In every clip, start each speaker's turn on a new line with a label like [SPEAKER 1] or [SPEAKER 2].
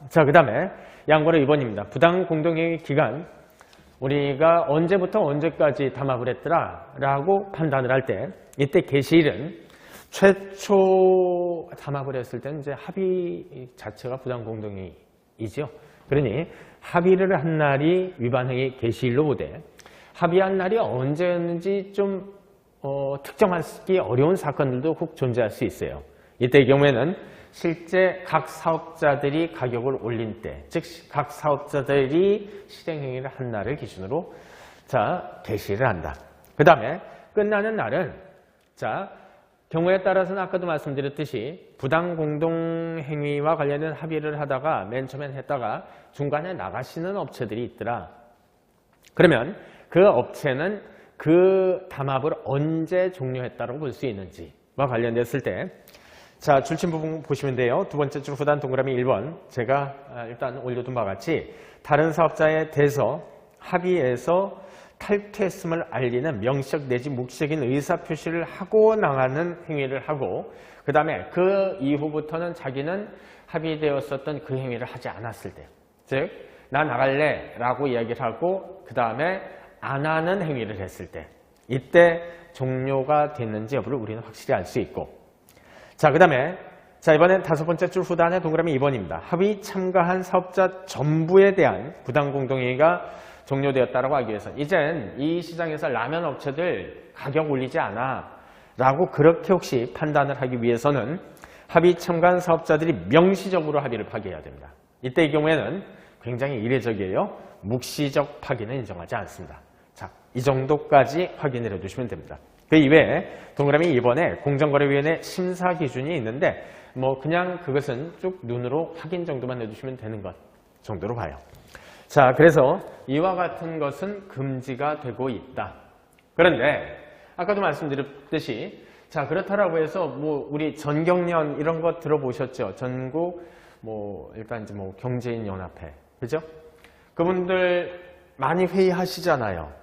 [SPEAKER 1] 자, 그 다음에 양보로 2번입니다. 부당 공동행위 기간, 우리가 언제부터 언제까지 담합을 했더라 라고 판단을 할 때, 이때 개시일은 최초 담합을 했을 때는 이제 합의 자체가 부당 공동행위이죠. 그러니 합의를 한 날이 위반행위 개시일로 보되, 합의한 날이 언제였는지 좀 특정하기 어려운 사건들도 꼭 존재할 수 있어요. 이때의 경우에는 실제 각 사업자들이 가격을 올린 때, 즉 각 사업자들이 실행행위를 한 날을 기준으로 개시를 한다. 그 다음에 끝나는 날은 경우에 따라서는 아까도 말씀드렸듯이 부당 공동행위와 관련된 합의를 하다가 맨 처음엔 했다가 중간에 나가시는 업체들이 있더라. 그러면 그 업체는 그 담합을 언제 종료했다고 볼 수 있는지와 관련됐을 때, 줄침 부분 보시면 돼요. 두 번째 줄 후단 동그라미 1번, 제가 일단 올려둔 바와 같이 다른 사업자에 대해서 합의해서 탈퇴했음을 알리는 명시적 내지 묵시적인 의사표시를 하고 나가는 행위를 하고, 그 다음에 그 이후부터는 자기는 합의되었었던 그 행위를 하지 않았을 때, 즉 나 나갈래 라고 이야기를 하고 그 다음에 안 하는 행위를 했을 때, 이때 종료가 됐는지 여부를 우리는 확실히 알 수 있고, 그 다음에 이번엔 다섯 번째 줄 후단의 동그라미 2번입니다. 합의 참가한 사업자 전부에 대한 부당 공동행위가 종료되었다고 하기 위해서, 이젠 이 시장에서 라면 업체들 가격 올리지 않아 라고 그렇게 혹시 판단을 하기 위해서는 합의 참가한 사업자들이 명시적으로 합의를 파기해야 됩니다. 이때의 경우에는 굉장히 이례적이에요. 묵시적 파기는 인정하지 않습니다. 이 정도까지 확인을 해두시면 됩니다. 그 이외에 동그라미 2번에 공정거래위원회 심사 기준이 있는데, 그냥 그것은 쭉 눈으로 확인 정도만 해두시면 되는 것 정도로 봐요. 그래서 이와 같은 것은 금지가 되고 있다. 그런데 아까도 말씀드렸듯이 그렇다라고 해서 우리 전경련 이런 거 들어보셨죠? 전국 일단 이제 경제인 연합회, 그죠? 그분들 많이 회의하시잖아요.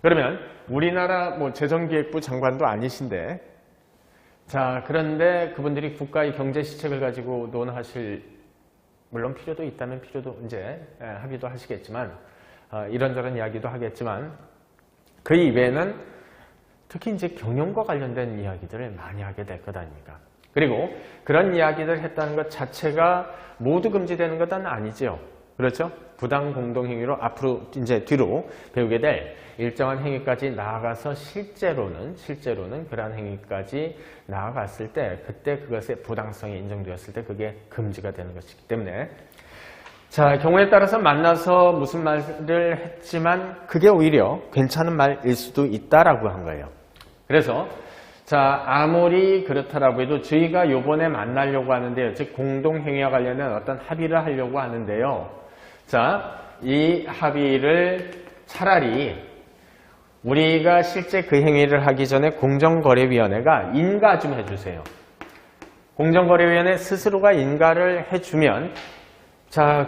[SPEAKER 1] 그러면 우리나라 재정기획부 장관도 아니신데, 그런데 그분들이 국가의 경제 시책을 가지고 논하실, 물론 필요도 있다면 필요도 이제 합의도 하시겠지만, 이런저런 이야기도 하겠지만, 그 이외에는 특히 이제 경영과 관련된 이야기들을 많이 하게 될 것 아닙니까? 그리고 그런 이야기를 했다는 것 자체가 모두 금지되는 것은 아니죠. 그렇죠? 부당 공동행위로 앞으로 이제 뒤로 배우게 될 일정한 행위까지 나아가서 실제로는 그러한 행위까지 나아갔을 때, 그때 그것의 부당성이 인정되었을 때 그게 금지가 되는 것이기 때문에, 경우에 따라서 만나서 무슨 말을 했지만 그게 오히려 괜찮은 말일 수도 있다라고 한 거예요. 그래서 아무리 그렇다라고 해도 저희가 요번에 만나려고 하는데요, 즉 공동행위와 관련된 어떤 합의를 하려고 하는데요, 이 합의를 차라리 우리가 실제 그 행위를 하기 전에 공정거래위원회가 인가 좀 해주세요. 공정거래위원회 스스로가 인가를 해주면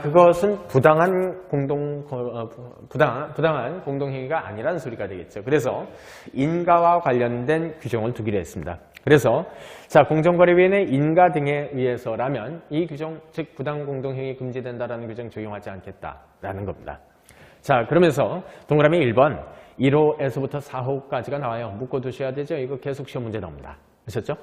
[SPEAKER 1] 그것은 부당한 공동행위가 아니라는 소리가 되겠죠. 그래서 인가와 관련된 규정을 두기로 했습니다. 그래서 공정거래위원회 인가 등에 의해서라면 이 규정, 즉 부당 공동행위 금지된다라는 규정 적용하지 않겠다라는 겁니다. 그러면서 동그라미 1번 1호에서부터 4호까지가 나와요. 묶어두셔야 되죠. 이거 계속 시험 문제 나옵니다. 아셨죠?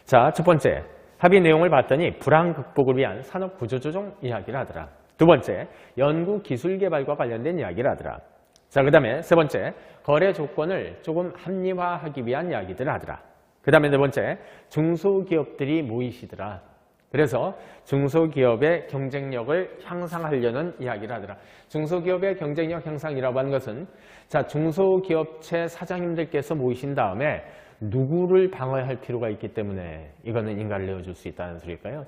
[SPEAKER 1] 첫 번째, 합의 내용을 봤더니 불황 극복을 위한 산업 구조조정 이야기를 하더라. 두 번째, 연구 기술 개발과 관련된 이야기를 하더라. 그 다음에 세 번째, 거래 조건을 조금 합리화하기 위한 이야기들을 하더라. 그 다음에 네 번째, 중소기업들이 모이시더라. 그래서 중소기업의 경쟁력을 향상하려는 이야기를 하더라. 중소기업의 경쟁력 향상이라고 하는 것은 중소기업체 사장님들께서 모이신 다음에 누구를 방어할 필요가 있기 때문에 이거는 인가를 내어줄 수 있다는 소리일까요?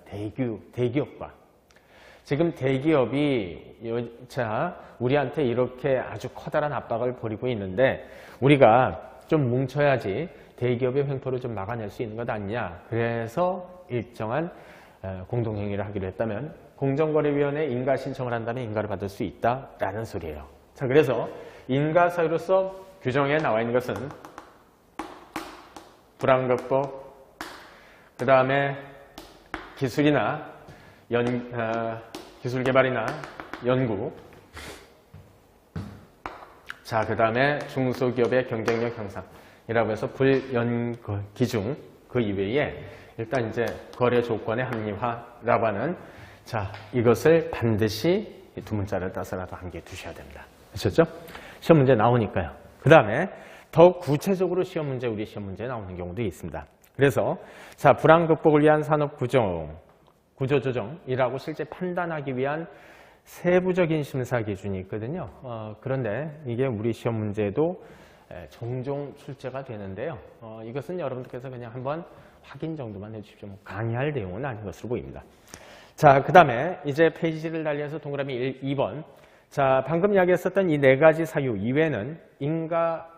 [SPEAKER 1] 대기업과. 지금 대기업이 우리한테 이렇게 아주 커다란 압박을 벌이고 있는데 우리가 좀 뭉쳐야지 대기업의 횡포를 좀 막아낼 수 있는 것 아니냐. 그래서 일정한 공동행위를 하기로 했다면 공정거래위원회에 인가 신청을 한다면 인가를 받을 수 있다라는 소리예요. 그래서 인가 사유로서 규정에 나와 있는 것은 불황극복, 그 다음에 기술이나 기술개발이나 연구. 자, 그 다음에 중소기업의 경쟁력 향상이라고 해서 불연기중 그 이외에 일단 이제 거래 조건의 합리화라고 하는 자, 이것을 반드시 두 문자를 따서라도 한 개 두셔야 됩니다. 아셨죠? 시험 문제 나오니까요. 그 다음에 더 구체적으로 시험 문제, 우리 시험 문제 나오는 경우도 있습니다. 그래서 자, 불안 극복을 위한 산업 구조조정이라고 실제 판단하기 위한 세부적인 심사 기준이 있거든요. 그런데 이게 우리 시험 문제도 종종 출제가 되는데요. 이것은 여러분들께서 그냥 한번 확인 정도만 해주십시오. 강의할 내용은 아닌 것으로 보입니다. 자, 그 다음에 이제 페이지를 달리해서 동그라미 1, 2번. 자, 방금 이야기했었던 이 네 가지 사유 이외에는 인가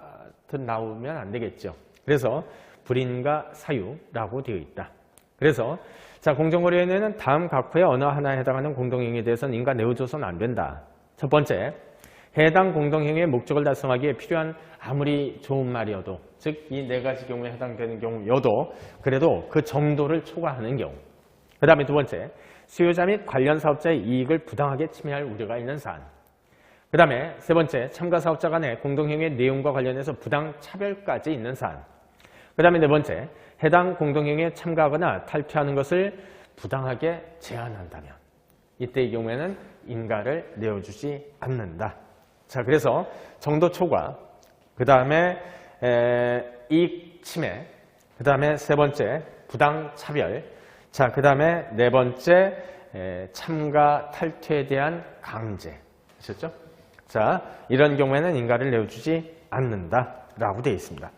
[SPEAKER 1] 나오면 안 되겠죠. 그래서 불인가 사유라고 되어 있다. 그래서 자, 공정거래위원회는 다음 각호의 어느 하나에 해당하는 공동행위에 대해서는 인가 내어줘서는 안 된다. 첫 번째, 해당 공동행위의 목적을 달성하기에 필요한 아무리 좋은 말이어도, 즉 이 네 가지 경우에 해당되는 경우여도 그래도 그 정도를 초과하는 경우. 그 다음에 두 번째, 수요자 및 관련 사업자의 이익을 부당하게 침해할 우려가 있는 사안. 그 다음에 세 번째, 참가 사업자 간의 공동행위의 내용과 관련해서 부당 차별까지 있는 사안. 그 다음에 네 번째, 해당 공동행위에 참가하거나 탈퇴하는 것을 부당하게 제한한다면 이때의 경우에는 인가를 내어주지 않는다. 자, 그래서 정도 초과, 그 다음에 이익 침해, 그 다음에 세 번째 부당 차별, 자, 그 다음에 네 번째 참가 탈퇴에 대한 강제. 아셨죠? 자, 이런 경우에는 인가를 내어주지 않는다라고 되어 있습니다.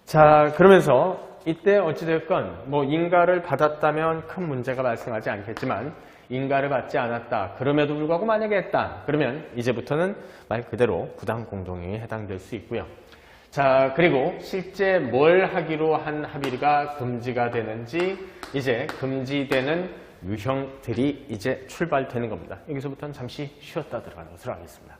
[SPEAKER 1] 자, 그러면서 이때 어찌됐건 뭐 인가를 받았다면 큰 문제가 발생하지 않겠지만 인가를 받지 않았다. 그럼에도 불구하고 만약에 했다. 그러면 이제부터는 말 그대로 부당 공동행위에 해당될 수 있고요. 자, 그리고 실제 뭘 하기로 한 합의가 금지가 되는지 이제 금지되는 유형들이 이제 출발되는 겁니다. 여기서부터는 잠시 쉬었다 들어가는 것으로 하겠습니다.